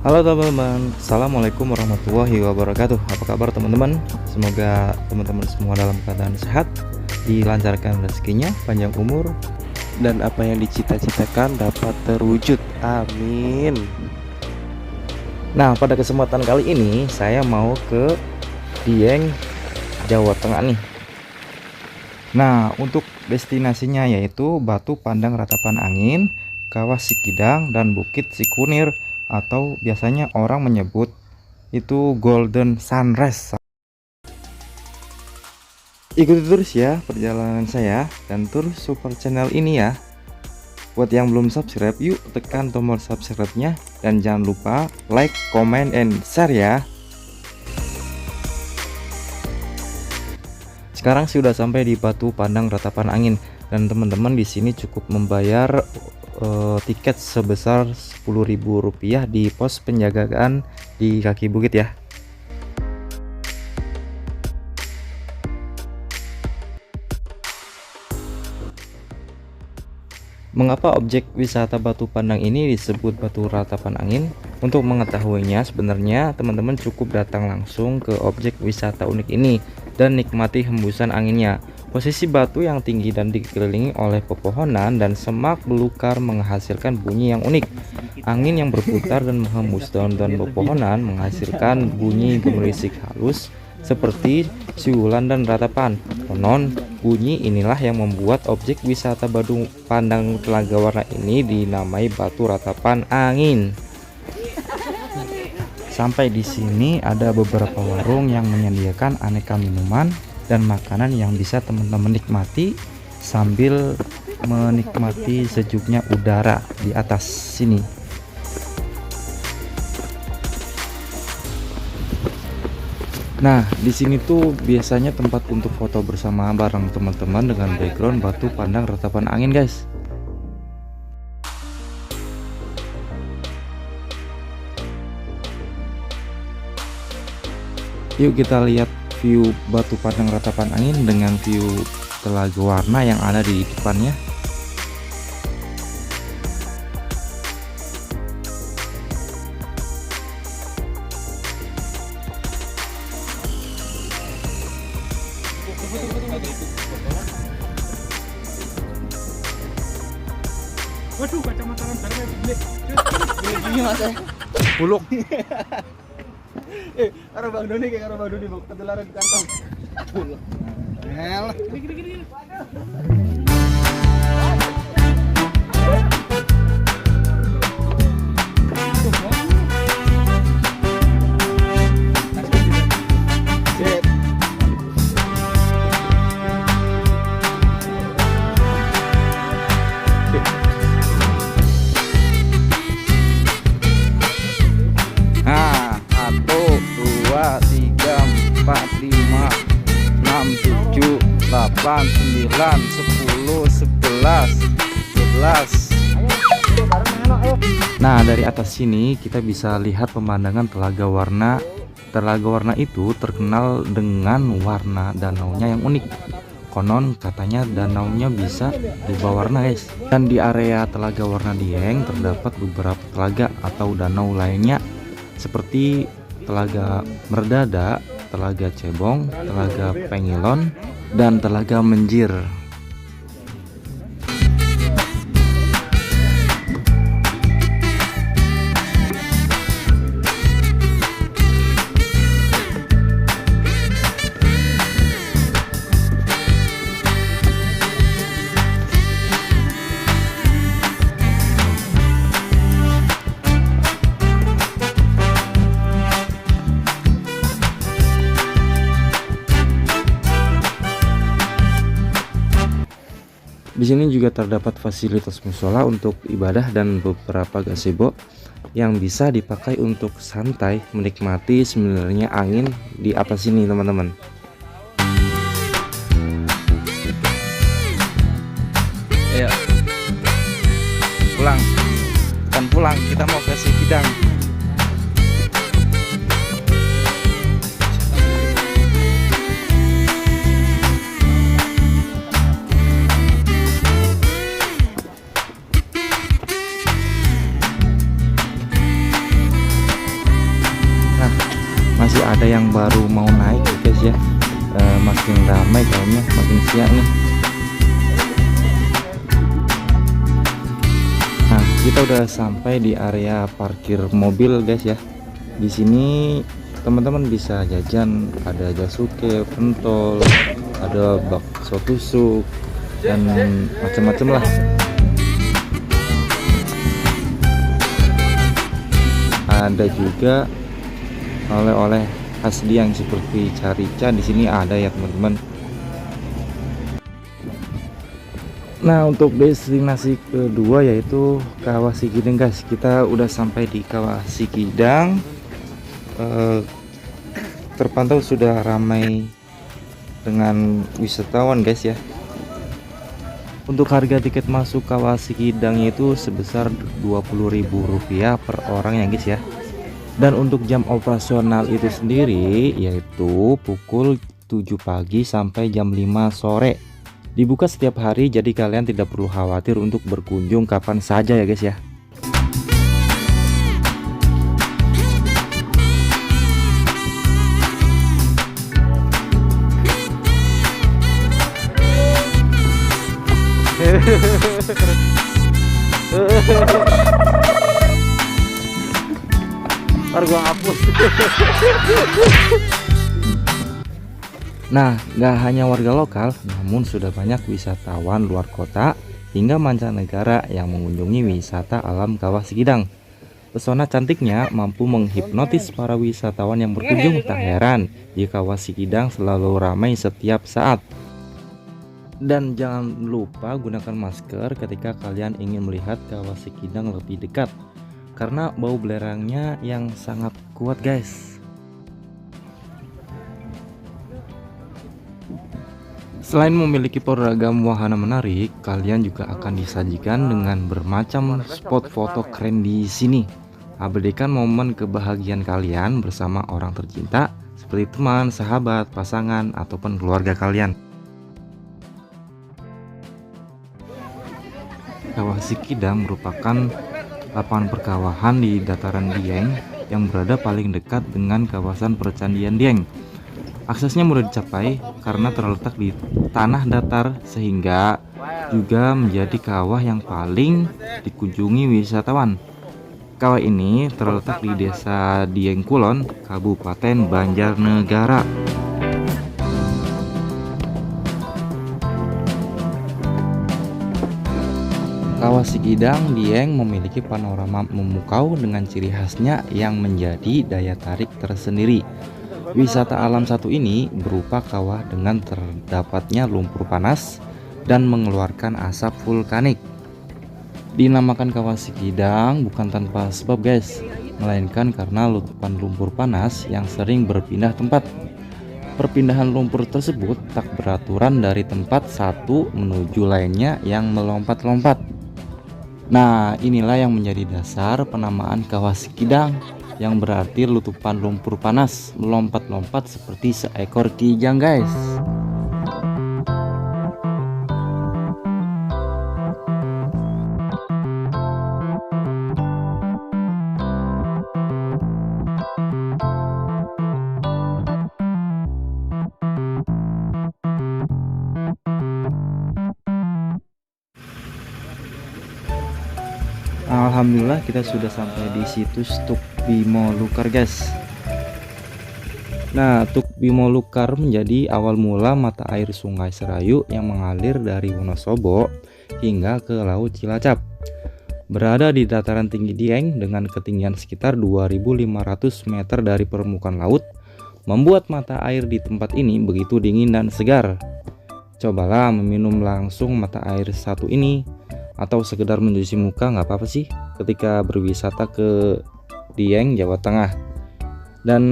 Halo teman-teman, Assalamualaikum warahmatullahi wabarakatuh. Apa kabar teman-teman? Semoga teman-teman semua dalam keadaan sehat, dilancarkan rezekinya, panjang umur, dan apa yang dicita-citakan dapat terwujud. Amin. Nah, pada kesempatan kali ini saya mau ke Dieng, Jawa Tengah nih. Nah, untuk destinasinya yaitu Batu Pandang Ratapan Angin, Kawah Sikidang, dan Bukit Sikunir, atau biasanya orang menyebut itu Golden Sunrise. Ikuti terus ya perjalanan saya dan tur super channel ini ya. Buat yang belum subscribe, yuk tekan tombol subscribe-nya dan jangan lupa like, comment, and share ya. Sekarang sudah sampai di Batu Pandang Ratapan Angin dan teman-teman di sini cukup membayar tiket sebesar Rp10.000 di pos penjagaan di kaki bukit ya. Mengapa objek wisata Batu Pandang ini disebut Batu Ratapan Angin? Untuk mengetahuinya sebenarnya teman-teman cukup datang langsung ke objek wisata unik ini dan nikmati hembusan anginnya. Posisi batu yang tinggi dan dikelilingi oleh pepohonan dan semak belukar menghasilkan bunyi yang unik. Angin yang berputar dan menghembus daun-daun pepohonan menghasilkan bunyi gemerisik halus seperti siulan dan ratapan. Konon, bunyi inilah yang membuat objek wisata Batu Pandang Telaga Warna ini dinamai Batu Ratapan Angin. Sampai di sini ada beberapa warung yang menyediakan aneka minuman dan makanan yang bisa teman-teman nikmati sambil menikmati sejuknya udara di atas sini. Nah, di sini tuh biasanya tempat untuk foto bersama bareng teman-teman dengan background Batu Pandang Ratapan Angin, guys. Yuk kita lihat view Batu Pandang Ratapan Angin dengan view Telaga Warna yang ada di depannya. Waduh, kacamata barangnya beli. Ini mas Buluk. karo Bang Doni kayak karo Bang Doni bang ketularan di kantong. Elah. Gini. Nah, 1, 2, 3, 4, 5, 6, 7, 8, 9, 10, 11, 12. Nah, dari atas sini kita bisa lihat pemandangan Telaga Warna. Telaga Warna itu terkenal dengan warna danaunya yang unik. Konon katanya danaunya bisa berubah warna, guys. Dan di area Telaga Warna Dieng terdapat beberapa telaga atau danau lainnya seperti Telaga Merdada, Telaga Cebong, Telaga Pengilon, dan Telaga Menjir. Di sini juga terdapat fasilitas musola untuk ibadah dan beberapa gazebo yang bisa dipakai untuk santai menikmati sebenarnya angin di atas sini, teman-teman. Ayo, pulang, bukan pulang, kita mau ke Sikidang. baru mau naik ya guys ya. Makin ramai kayaknya, makin siang nih. Nah, kita udah sampai di area parkir mobil guys ya. Di sini teman-teman bisa jajan, ada jasuke, pentol, ada bakso tusuk dan macam-macam lah. Ada juga oleh-oleh khas Dieng seperti carica, di sini ada ya teman-teman. Nah, untuk destinasi kedua yaitu Kawah Sikidang guys. Kita udah sampai di Kawah Sikidang. Terpantau sudah ramai dengan wisatawan guys ya. Untuk harga tiket masuk Kawah Sikidang itu sebesar Rp20.000 per orang ya guys ya. Dan untuk jam operasional itu sendiri yaitu pukul 7 pagi sampai jam 5 sore. Dibuka setiap hari, jadi kalian tidak perlu khawatir untuk berkunjung kapan saja ya guys ya. Ntar gua hapus. Nah, gak hanya warga lokal, namun sudah banyak wisatawan luar kota hingga mancanegara yang mengunjungi wisata alam Kawah Sikidang. Pesona cantiknya mampu menghipnotis para wisatawan yang berkunjung. Tak heran di Kawah Sikidang selalu ramai setiap saat. Dan jangan lupa gunakan masker ketika kalian ingin melihat Kawah Sikidang lebih dekat, karena bau belerangnya yang sangat kuat guys. Selain memiliki beragam wahana menarik, kalian juga akan disajikan dengan bermacam spot foto keren di sini. Abadikan momen kebahagiaan kalian bersama orang tercinta seperti teman, sahabat, pasangan, ataupun keluarga kalian. Kawah Sikidang merupakan lapangan perkawahan di dataran Dieng yang berada paling dekat dengan kawasan percandian Dieng. Aksesnya mudah dicapai karena terletak di tanah datar, sehingga juga menjadi kawah yang paling dikunjungi wisatawan. Kawah ini terletak di Desa Dieng Kulon, Kabupaten Banjarnegara. Kawah Sikidang Dieng memiliki panorama memukau dengan ciri khasnya yang menjadi daya tarik tersendiri. Wisata alam satu ini berupa kawah dengan terdapatnya lumpur panas dan mengeluarkan asap vulkanik. Dinamakan Kawah Sikidang bukan tanpa sebab guys, melainkan karena letupan lumpur panas yang sering berpindah tempat. Perpindahan lumpur tersebut tak beraturan dari tempat satu menuju lainnya yang melompat-lompat. Nah, inilah yang menjadi dasar penamaan Kawah Sikidang, yang berarti letupan lumpur panas melompat-lompat seperti seekor kijang guys. Alhamdulillah kita sudah sampai di situs Tuk Bimo Lukar guys. Nah, Tuk Bimo Lukar menjadi awal mula mata air Sungai Serayu yang mengalir dari Wonosobo hingga ke Laut Cilacap. Berada di dataran tinggi Dieng dengan ketinggian sekitar 2.500 meter dari permukaan laut, membuat mata air di tempat ini begitu dingin dan segar. Cobalah meminum langsung mata air satu ini, atau sekedar mencuci muka nggak apa-apa sih ketika berwisata ke Dieng, Jawa Tengah. Dan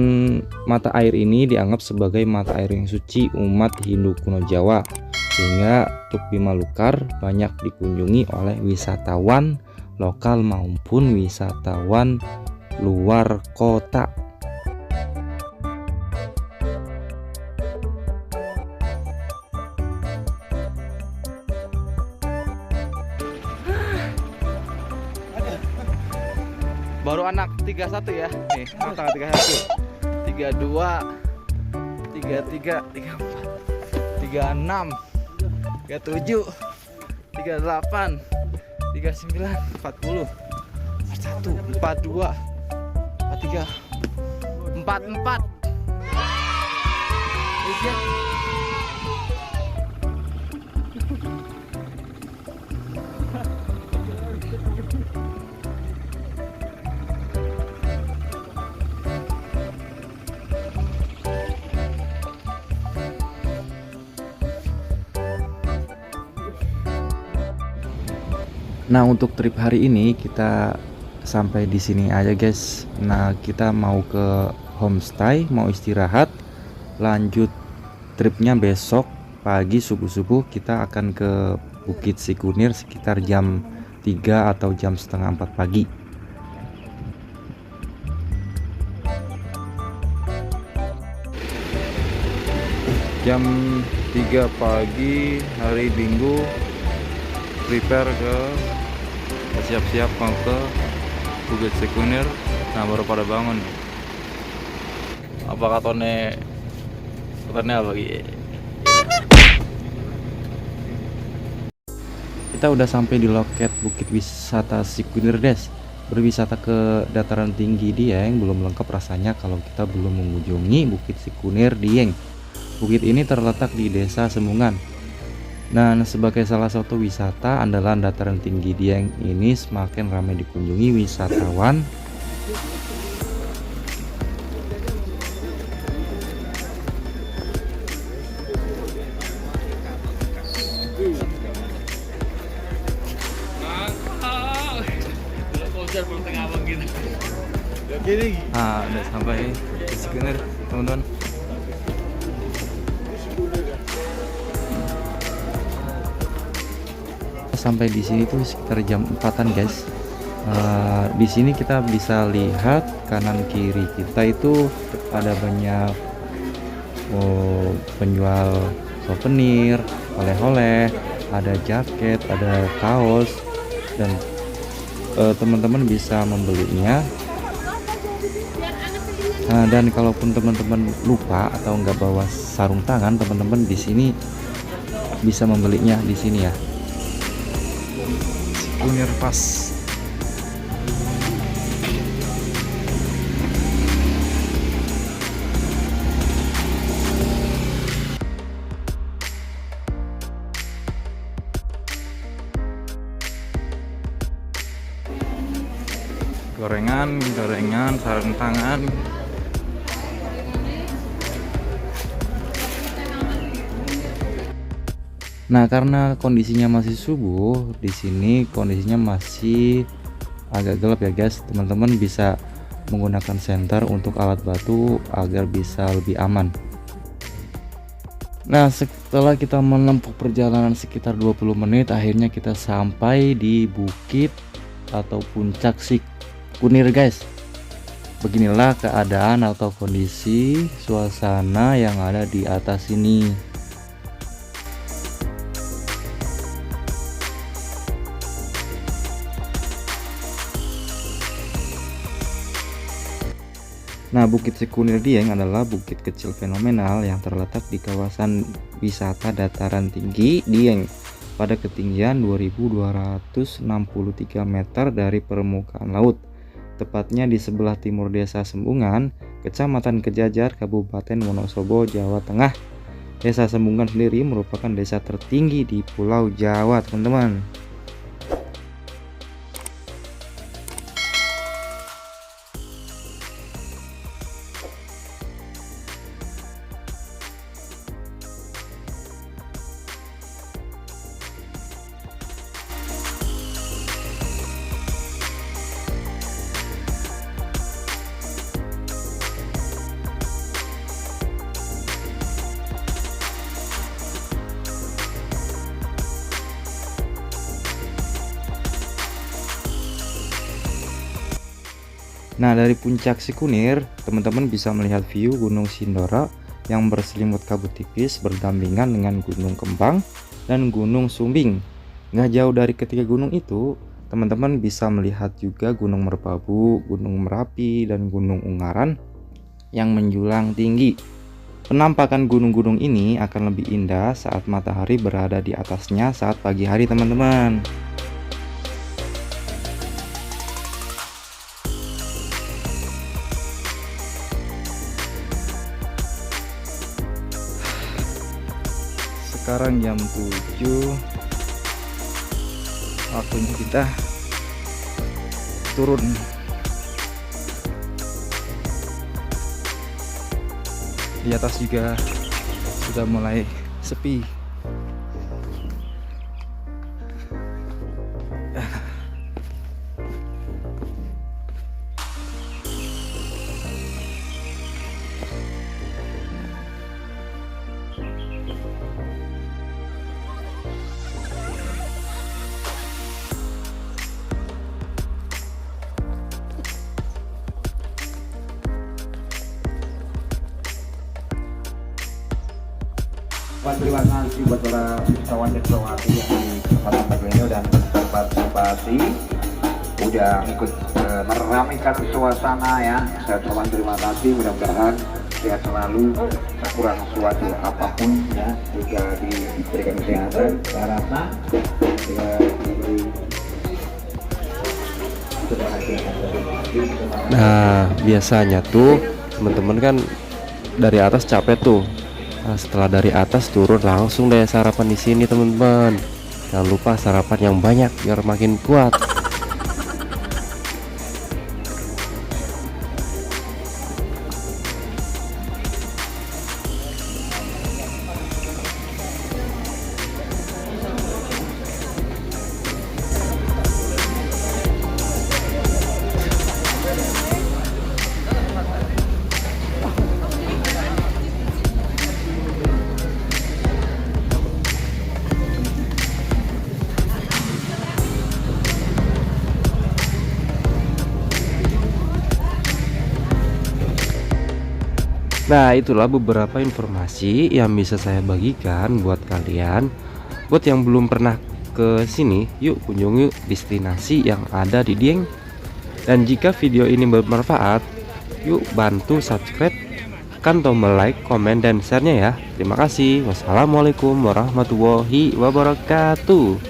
mata air ini dianggap sebagai mata air yang suci umat Hindu kuno Jawa, sehingga Tuk Bimo Lukar banyak dikunjungi oleh wisatawan lokal maupun wisatawan luar kota. Baru anak 31 ya. Nih, anak 31. 32. 33, 34, 36, 37, 38, 39, 40, 41, 42, 43, 44. Nah, untuk trip hari ini kita sampai di sini aja, guys. Nah, kita mau ke homestay, mau istirahat. Lanjut tripnya besok pagi subuh-subuh kita akan ke Bukit Sikunir sekitar jam 3 atau jam setengah 4 pagi. Jam 3 pagi hari Minggu, prepare siap-siap mau ke Bukit Sikunir. Nah, baru pada bangun. Apa katanya apa gitu? Kita udah sampai di loket Bukit Wisata Sikunir, guys. Berwisata ke dataran tinggi Dieng belum lengkap rasanya kalau kita belum mengunjungi Bukit Sikunir Dieng. Bukit ini terletak di Desa Sembungan. Nah, sebagai salah satu wisata andalan dataran tinggi Dieng ini semakin ramai dikunjungi wisatawan. Nah, udah sampai di Sikunir, teman-teman. Sampai di sini tuh sekitar jam 4-an, guys. Di sini kita bisa lihat kanan kiri kita itu ada banyak penjual souvenir, oleh-oleh, ada jaket, ada kaos, dan teman-teman bisa membelinya. Dan kalaupun teman-teman lupa atau nggak bawa sarung tangan, teman-teman di sini bisa membelinya di sini ya. Sikunir pas. Gorengan, sarung tangan. Nah, karena kondisinya masih subuh, di sini kondisinya masih agak gelap ya, guys. Teman-teman bisa menggunakan senter untuk alat batu agar bisa lebih aman. Nah, setelah kita menempuh perjalanan sekitar 20 menit, akhirnya kita sampai di bukit atau puncak Sikunir, guys. Beginilah keadaan atau kondisi suasana yang ada di atas ini. Nah, Bukit Sikunir Dieng adalah bukit kecil fenomenal yang terletak di kawasan wisata dataran tinggi Dieng pada ketinggian 2263 meter dari permukaan laut. Tepatnya di sebelah timur Desa Sembungan, Kecamatan Kejajar, Kabupaten Wonosobo, Jawa Tengah. Desa Sembungan sendiri merupakan desa tertinggi di Pulau Jawa, teman-teman. Nah, dari puncak Sikunir, teman-teman bisa melihat view Gunung Sindoro yang berselimut kabut tipis berdampingan dengan Gunung Kembang dan Gunung Sumbing. Nggak jauh dari ketiga gunung itu, teman-teman bisa melihat juga Gunung Merbabu, Gunung Merapi, dan Gunung Ungaran yang menjulang tinggi. Penampakan gunung-gunung ini akan lebih indah saat matahari berada di atasnya saat pagi hari, teman-teman. Sekarang jam 7, waktunya kita turun. Di atas juga sudah mulai sepi. Terima kasih buat para wisatawan dan wisatawan yang di kesempatan pagi ini udah berpartisipasi, udah ikut meramaikan suasana ya. Saya ucapkan terima kasih, mudah-mudahan sehat selalu, kurang suatu apapun ya, juga diberikan kesehatan. Saya rasa juga diberi kebahagiaan. Nah, biasanya tuh teman-teman kan dari atas capek tuh. Nah, setelah dari atas turun langsung deh sarapan di sini, teman-teman. Jangan lupa sarapan yang banyak biar makin kuat. Nah, itulah beberapa informasi yang bisa saya bagikan buat kalian. Buat yang belum pernah ke sini, yuk kunjungi destinasi yang ada di Dieng. Dan jika video ini bermanfaat, yuk bantu subscribe, tekan tombol like, komen, dan share-nya ya. Terima kasih. Wassalamualaikum warahmatullahi wabarakatuh.